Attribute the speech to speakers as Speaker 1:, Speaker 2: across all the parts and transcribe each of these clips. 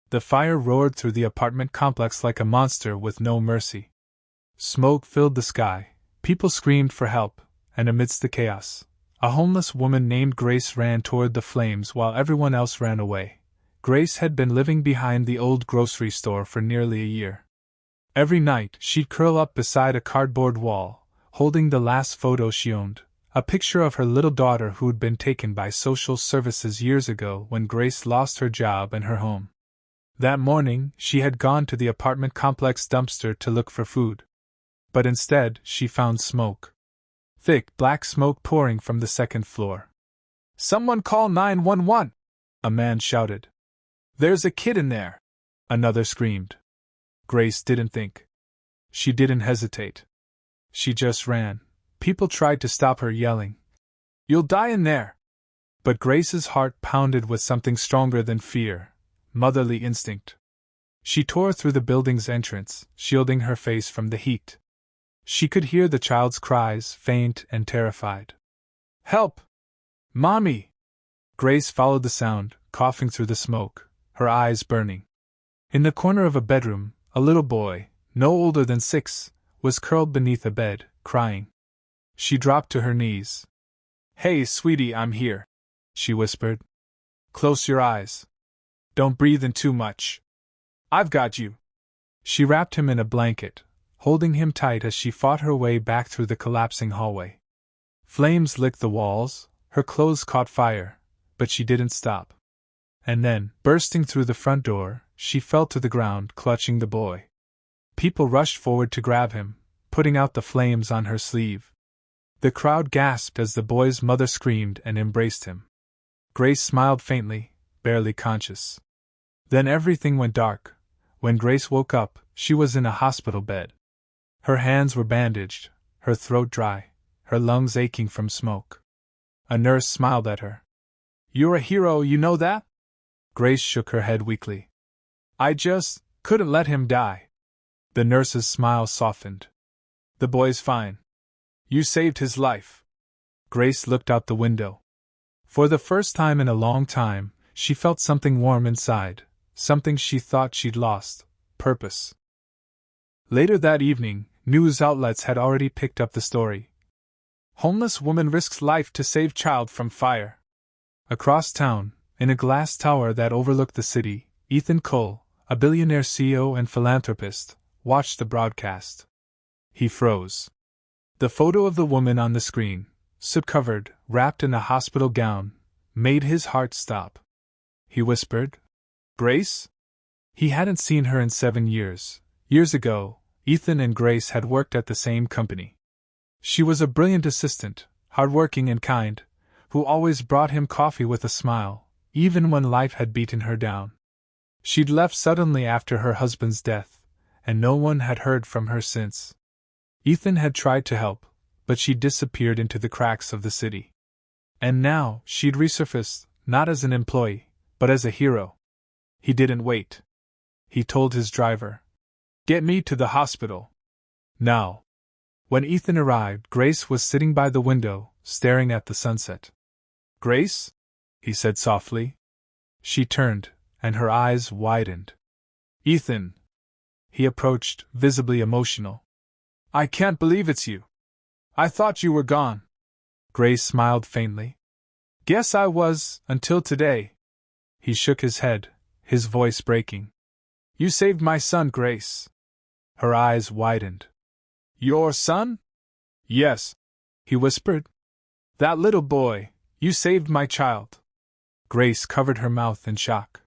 Speaker 1: The fire roared through the apartment complex like a monster with no mercy. Smoke filled the sky, people screamed for help, and amidst the chaos, a homeless woman named Grace ran toward the flames while everyone else ran away. Grace had been living behind the old grocery store for nearly a year. Every night she'd curl up beside a cardboard wall, holding the last photo she owned, a picture of her little daughter who'd been taken by social services years ago when Grace lost her job and her home. That morning, she had gone to the apartment complex dumpster to look for food. But instead, she found smoke. Thick, black smoke pouring from the second floor. "Someone call 911!" a man shouted. "There's a kid in there!" another screamed. Grace didn't think. She didn't hesitate. She just ran. People tried to stop her, yelling, "You'll die in there!" But Grace's heart pounded with something stronger than fear. Motherly instinct. She tore through the building's entrance, shielding her face from the heat. She could hear the child's cries, faint and terrified. "Help! Mommy!" Grace followed the sound, coughing through the smoke, her eyes burning. In the corner of a bedroom, a little boy, no older than 6, was curled beneath a bed, crying. She dropped to her knees. "Hey, sweetie, I'm here," she whispered. "Close your eyes. Don't breathe in too much. I've got you." She wrapped him in a blanket, holding him tight as she fought her way back through the collapsing hallway. Flames licked the walls, her clothes caught fire, but she didn't stop. And then, bursting through the front door, she fell to the ground, clutching the boy. People rushed forward to grab him, putting out the flames on her sleeve. The crowd gasped as the boy's mother screamed and embraced him. Grace smiled faintly, barely conscious. Then everything went dark. When Grace woke up, she was in a hospital bed. Her hands were bandaged, her throat dry, her lungs aching from smoke. A nurse smiled at her. "You're a hero, you know that?" Grace shook her head weakly. "I just couldn't let him die." The nurse's smile softened. "The boy's fine. You saved his life." Grace looked out the window. For the first time in a long time, she felt something warm inside, something she thought she'd lost: purpose. Later that evening, news outlets had already picked up the story. "Homeless woman risks life to save child from fire." Across town, in a glass tower that overlooked the city, Ethan Cole, a billionaire CEO and philanthropist, watched the broadcast. He froze. The photo of the woman on the screen, soot-covered, wrapped in a hospital gown, made his heart stop. He whispered, "Grace?" He hadn't seen her in 7 years. Years ago, Ethan and Grace had worked at the same company. She was a brilliant assistant, hardworking and kind, who always brought him coffee with a smile, even when life had beaten her down. She'd left suddenly after her husband's death, and no one had heard from her since. Ethan had tried to help, but she'd disappeared into the cracks of the city. And now, she'd resurfaced, not as an employee, but as a hero. He didn't wait. He told his driver, "Get me to the hospital. Now." When Ethan arrived, Grace was sitting by the window, staring at the sunset. "Grace?" he said softly. She turned, and her eyes widened. "Ethan." He approached, visibly emotional. "I can't believe it's you. I thought you were gone." Grace smiled faintly. "Guess I was, until today." He shook his head, his voice breaking. "You saved my son, Grace." Her eyes widened. "Your son?" "Yes," he whispered. "That little boy, you saved my child." Grace covered her mouth in shock.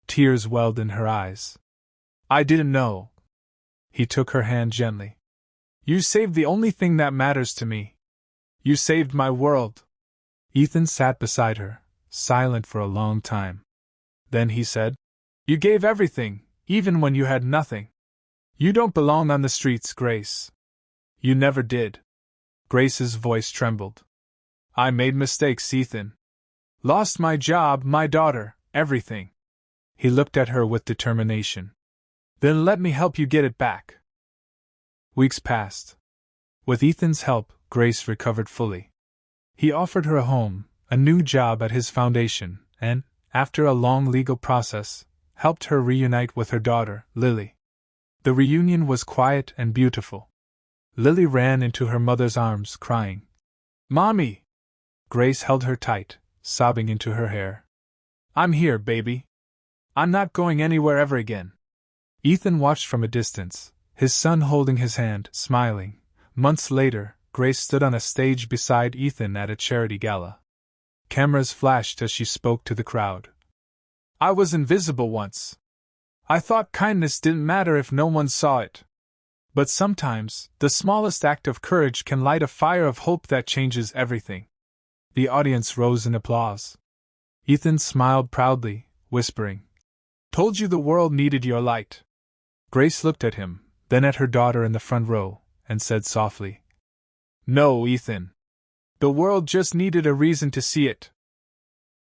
Speaker 1: Tears welled in her eyes. "I didn't know." He took her hand gently. "You saved the only thing that matters to me. You saved my world." Ethan sat beside her, silent for a long time. Then he said, "You gave everything, even when you had nothing. You don't belong on the streets, Grace. You never did." Grace's voice trembled. "I made mistakes, Ethan. Lost my job, my daughter, everything." He looked at her with determination. "Then let me help you get it back." Weeks passed. With Ethan's help, Grace recovered fully. He offered her a home, a new job at his foundation, and, after a long legal process, helped her reunite with her daughter, Lily. The reunion was quiet and beautiful. Lily ran into her mother's arms, crying, "Mommy!" Grace held her tight, sobbing into her hair. "I'm here, baby. I'm not going anywhere ever again." Ethan watched from a distance, his son holding his hand, smiling. Months later, Grace stood on a stage beside Ethan at a charity gala. Cameras flashed as she spoke to the crowd. "I was invisible once. I thought kindness didn't matter if no one saw it. But sometimes, the smallest act of courage can light a fire of hope that changes everything." The audience rose in applause. Ethan smiled proudly, whispering, "Told you the world needed your light." Grace looked at him, then at her daughter in the front row, and said softly, "No, Ethan. The world just needed a reason to see it."